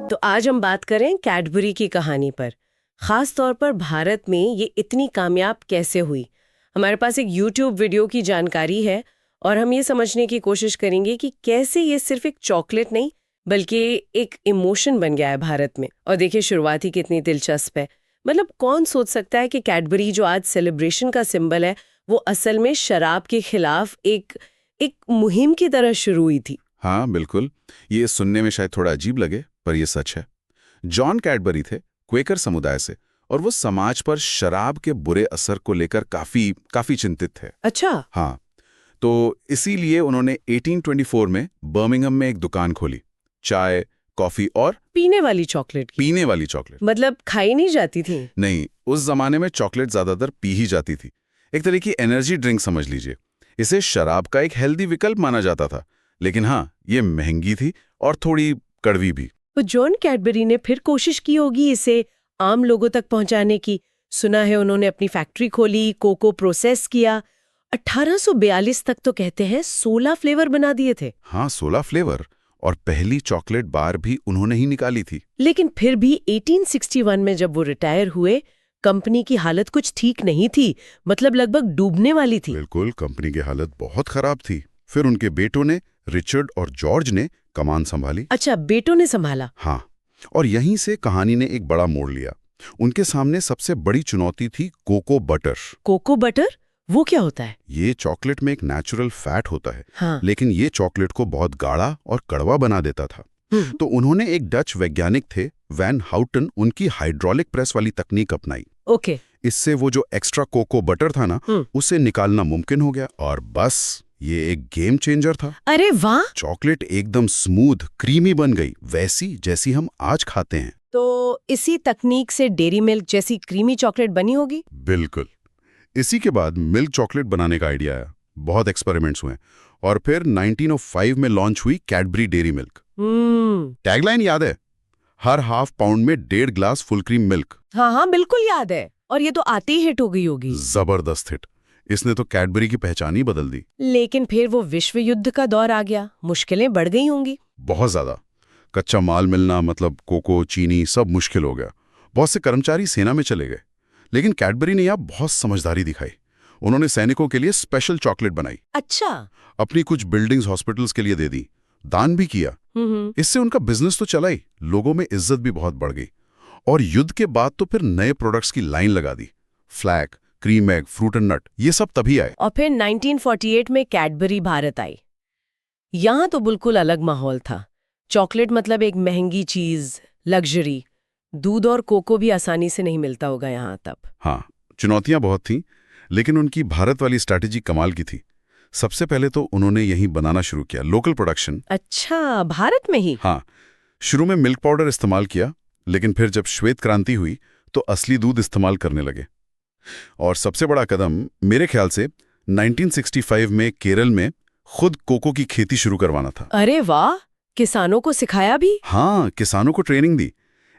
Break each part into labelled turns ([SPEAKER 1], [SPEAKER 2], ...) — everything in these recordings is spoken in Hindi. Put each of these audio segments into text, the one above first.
[SPEAKER 1] तो आज हम बात करें कैडबरी की कहानी पर। खास तौर पर भारत में ये इतनी कामयाब कैसे हुई। हमारे पास एक YouTube वीडियो की जानकारी है और हम ये समझने की कोशिश करेंगे कि कैसे ये सिर्फ एक चॉकलेट नहीं बल्कि एक इमोशन बन गया है भारत में। और देखिए शुरुआत ही कितनी दिलचस्प है। मतलब कौन सोच सकता है कि कैडबरी जो आज सेलिब्रेशन का सिंबल है वो असल में शराब के खिलाफ एक मुहिम की तरह शुरू हुई थी।
[SPEAKER 2] हाँ बिल्कुल, ये सुनने में शायद थोड़ा अजीब लगे पर ये सच है। जॉन कैडबरी थे क्वेकर समुदाय से और वो समाज पर शराब के बुरे असर को लेकर काफी चिंतित थे।
[SPEAKER 1] अच्छा।
[SPEAKER 2] हाँ, तो इसीलिए उन्होंने 1824 में बर्मिंघम में एक दुकान खोली, चाय, कॉफी और
[SPEAKER 1] पीने वाली चॉकलेट की।
[SPEAKER 2] पीने वाली चॉकलेट।
[SPEAKER 1] मतलब खाई नहीं जाती थी?
[SPEAKER 2] नहीं, उस जमाने में चॉकलेट ज्यादातर पी ही जाती थी। एक तरह की एनर्जी ड्रिंक समझ लीजिए। इसे शराब का एक हेल्दी विकल्प माना जाता था, लेकिन हाँ, ये महंगी थी और थोड़ी कड़वी भी।
[SPEAKER 1] तो जॉन कैडबरी ने फिर कोशिश की होगी इसे आम लोगों तक पहुंचाने की। सुना है उन्होंने अपनी फैक्ट्री खोली, कोको प्रोसेस किया। 1842 तक तो कहते हैं 16 फ्लेवर बना दिए थे।
[SPEAKER 2] हाँ, 16 फ्लेवर, और पहली चॉकलेट बार भी उन्होंने ही निकाली थी।
[SPEAKER 1] लेकिन फिर भी 1861 में जब वो रिटायर हुए, कंपनी की हालत कुछ ठीक नहीं थी। मतलब लगभग डूबने वाली थी।
[SPEAKER 2] बिल्कुल, कंपनी की हालत बहुत खराब थी। फिर उनके बेटों ने, रिचर्ड और जॉर्ज ने कमान संभाली।
[SPEAKER 1] अच्छा, बेटों ने संभाला।
[SPEAKER 2] हाँ, और यहीं से कहानी ने एक बड़ा मोड़ लिया। उनके सामने सबसे बड़ी चुनौती थी कोको बटर।
[SPEAKER 1] Cocoa butter? वो क्या होता है?
[SPEAKER 2] ये चॉकलेट में एक नेचुरल फैट होता है।
[SPEAKER 1] हाँ।
[SPEAKER 2] लेकिन ये चॉकलेट को बहुत गाढ़ा और कड़वा बना देता था। तो उन्होंने एक डच वैज्ञानिक थे वैन हाउटन, उनकी हाइड्रोलिक प्रेस वाली तकनीक अपनाई।
[SPEAKER 1] ओके।
[SPEAKER 2] इससे वो जो एक्स्ट्रा कोको बटर था ना, उसे निकालना मुमकिन हो गया और बस ये एक गेम चेंजर था।
[SPEAKER 1] अरे वाह!
[SPEAKER 2] चॉकलेट एकदम स्मूथ क्रीमी बन गई, वैसी जैसी हम आज खाते हैं।
[SPEAKER 1] तो इसी तकनीक से डेरी मिल्क जैसी क्रीमी चॉकलेट बनी होगी?
[SPEAKER 2] बिल्कुल। इसी के बाद मिल्क चॉकलेट बनाने का आइडिया आया। बहुत एक्सपेरिमेंट्स हुए और फिर 1905 में लॉन्च हुई कैडबरी डेरी मिल्क। टैगलाइन याद है? हर हाफ पाउंड में 1.5 ग्लास फुल क्रीम मिल्क।
[SPEAKER 1] हाँ, बिल्कुल याद है। और ये तो आते ही हिट हो गई होगी।
[SPEAKER 2] जबरदस्त हिट। इसने तो कैडबरी की पहचान ही बदल दी।
[SPEAKER 1] लेकिन फिर वो विश्व युद्ध का दौर आ गया, मुश्किलें बढ़ गई होंगी।
[SPEAKER 2] बहुत ज्यादा। कच्चा माल मिलना, मतलब कोको, चीनी, सब मुश्किल हो गया। बहुत से कर्मचारी सेना में चले गए। लेकिन कैडबरी ने यहाँ बहुत समझदारी दिखाई। उन्होंने सैनिकों के लिए स्पेशल चॉकलेट बनाई।
[SPEAKER 1] अच्छा।
[SPEAKER 2] अपनी कुछ बिल्डिंग्स, हॉस्पिटल्स के लिए दे दी, दान भी किया। इससे उनका बिजनेस तो चला ही, लोगों में इज्जत भी बहुत बढ़ गई। और युद्ध के बाद तो फिर नए प्रोडक्ट्स की लाइन लगा दी। Flake, Creme Egg, Fruit and Nut, ये सब तभी आए।
[SPEAKER 1] और फिर 1948 में कैडबरी भारत आई। यहाँ तो बिल्कुल अलग माहौल था। चॉकलेट मतलब एक महंगी चीज, लग्जरी। दूध और कोको भी आसानी से नहीं मिलता होगा यहाँ तब।
[SPEAKER 2] हाँ, चुनौतियां बहुत थीं, लेकिन उनकी भारत वाली स्ट्रैटेजी कमाल की थी। सबसे पहले तो उन्होंने यहीं बनाना शुरू किया, लोकल प्रोडक्शन।
[SPEAKER 1] अच्छा, भारत में ही?
[SPEAKER 2] हाँ, शुरू में मिल्क पाउडर इस्तेमाल किया, लेकिन फिर जब श्वेत क्रांति हुई तो असली दूध इस्तेमाल करने लगे। और सबसे बड़ा कदम मेरे ख्याल से 1965 में केरल में खुद कोको की खेती शुरू करवाना था।
[SPEAKER 1] अरे वाह! किसानों को सिखाया भी?
[SPEAKER 2] हाँ, किसानों को ट्रेनिंग दी।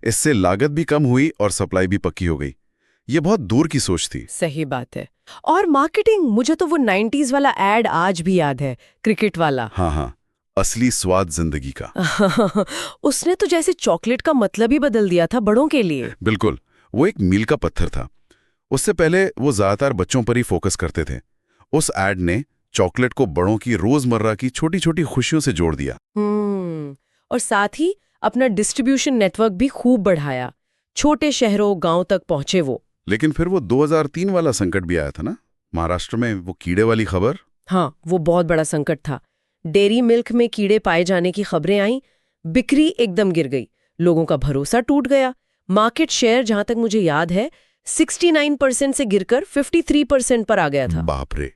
[SPEAKER 2] इससे लागत भी कम हुई और सप्लाई भी पक्की हो गई। ये बहुत दूर की सोच थी।
[SPEAKER 1] सही बात है। और मार्केटिंग, मुझे तो वो 90s वाला एड आज भी याद है, क्रिकेट वाला।
[SPEAKER 2] हाँ, असली स्वाद जिंदगी का।
[SPEAKER 1] उसने तो जैसे चॉकलेट का मतलब ही बदल दिया था बड़ों के लिए।
[SPEAKER 2] बिल्कुल, वो एक मील का पत्थर था। उससे पहले वो ज्यादातर बच्चों पर ही फोकस करते थे। उस एड ने चॉकलेट को बड़ों की रोजमर्रा की छोटी छोटी खुशियों से जोड़ दिया।
[SPEAKER 1] और साथ ही अपना डिस्ट्रीब्यूशन नेटवर्क भी खूब बढ़ाया। छोटे शहरों, गांव तक पहुंचे वो।
[SPEAKER 2] लेकिन फिर वो 2003 वाला संकट भी आया था ना, महाराष्ट्र में वो कीड़े वाली खबर।
[SPEAKER 1] हाँ, वो बहुत बड़ा संकट था। डेयरी मिल्क में कीड़े पाए जाने की खबरें आईं, बिक्री एकदम गिर गई, लोगों का भरोसा टूट गया। मार्केट शेयर, जहां तक मुझे याद है, 69% से गिरकर 53% पर आ गया था।
[SPEAKER 2] बाप रे!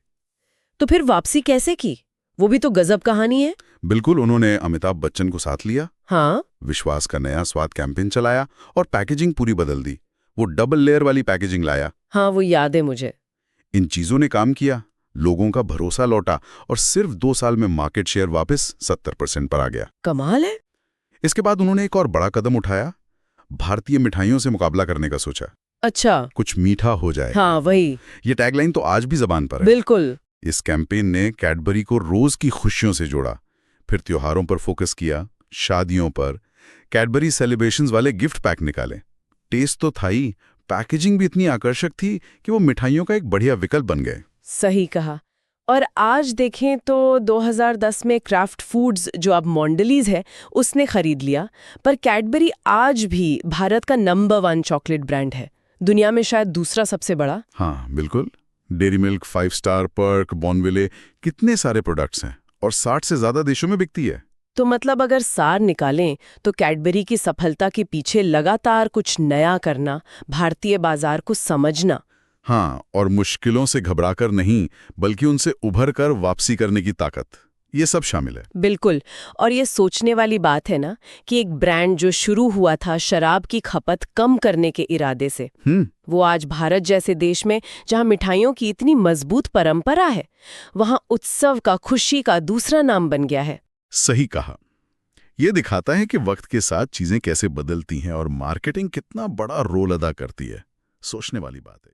[SPEAKER 1] तो फिर वापसी कैसे की? वो भी तो गजब कहानी है।
[SPEAKER 2] बिल्कुल, उन्होंने अमिताभ बच्चन को साथ लिया।
[SPEAKER 1] हाँ,
[SPEAKER 2] विश्वास का नया स्वाद कैंपेन चलाया और पैकेजिंग पूरी बदल दी। वो डबल लेयर वाली पैकेजिंग लाया।
[SPEAKER 1] हाँ, वो याद है मुझे।
[SPEAKER 2] इन चीजों ने काम किया, लोगों का भरोसा लौटा और सिर्फ 2 साल में मार्केट शेयर वापस 70% पर आ गया।
[SPEAKER 1] कमाल है।
[SPEAKER 2] इसके बाद उन्होंने एक और बड़ा कदम उठाया, भारतीय मिठाइयों से मुकाबला करने का सोचा।
[SPEAKER 1] अच्छा,
[SPEAKER 2] कुछ मीठा हो जाए।
[SPEAKER 1] हाँ, वही।
[SPEAKER 2] ये टैगलाइन तो आज भी जबान पर है।
[SPEAKER 1] बिल्कुल।
[SPEAKER 2] इस कैंपेन ने कैडबरी को रोज की खुशियों से जोड़ा, फिर त्योहारों पर फोकस किया, शादियों पर, कैडबरी सेलिब्रेशंस वाले गिफ्ट पैक निकाले। टेस्ट तो था ही, पैकेजिंग भी इतनी आकर्षक थी कि वो मिठाइयों का एक बढ़िया विकल्प बन गए।
[SPEAKER 1] सही कहा। और आज देखें तो 2010 में क्राफ्ट फूड्स, जो अब मॉन्डलीज है, उसने खरीद लिया। पर कैडबरी आज भी भारत का नंबर 1 चॉकलेट ब्रांड है, दुनिया में शायद दूसरा सबसे बड़ा।
[SPEAKER 2] हाँ बिल्कुल। डेयरी मिल्क, 5 स्टार, पर्क, बॉर्नविले, कितने सारे प्रोडक्ट्स हैं और 60 से ज्यादा देशों में बिकती है।
[SPEAKER 1] तो मतलब अगर सार निकालें तो कैडबरी की सफलता के पीछे लगातार कुछ नया करना, भारतीय बाजार को समझना।
[SPEAKER 2] हाँ, और मुश्किलों से घबराकर नहीं, बल्कि उनसे उभर कर वापसी करने की ताकत, ये सब शामिल है।
[SPEAKER 1] बिल्कुल। और ये सोचने वाली बात है ना कि एक ब्रांड जो शुरू हुआ था शराब की खपत कम करने के इरादे से, वो आज भारत जैसे देश में, जहां मिठाइयों की इतनी मजबूत परंपरा है, वहां उत्सव का, खुशी का दूसरा नाम बन गया है।
[SPEAKER 2] सही कहा। ये दिखाता है कि वक्त के साथ चीजें कैसे बदलती हैं और मार्केटिंग कितना बड़ा रोल अदा करती है। सोचने वाली बात है।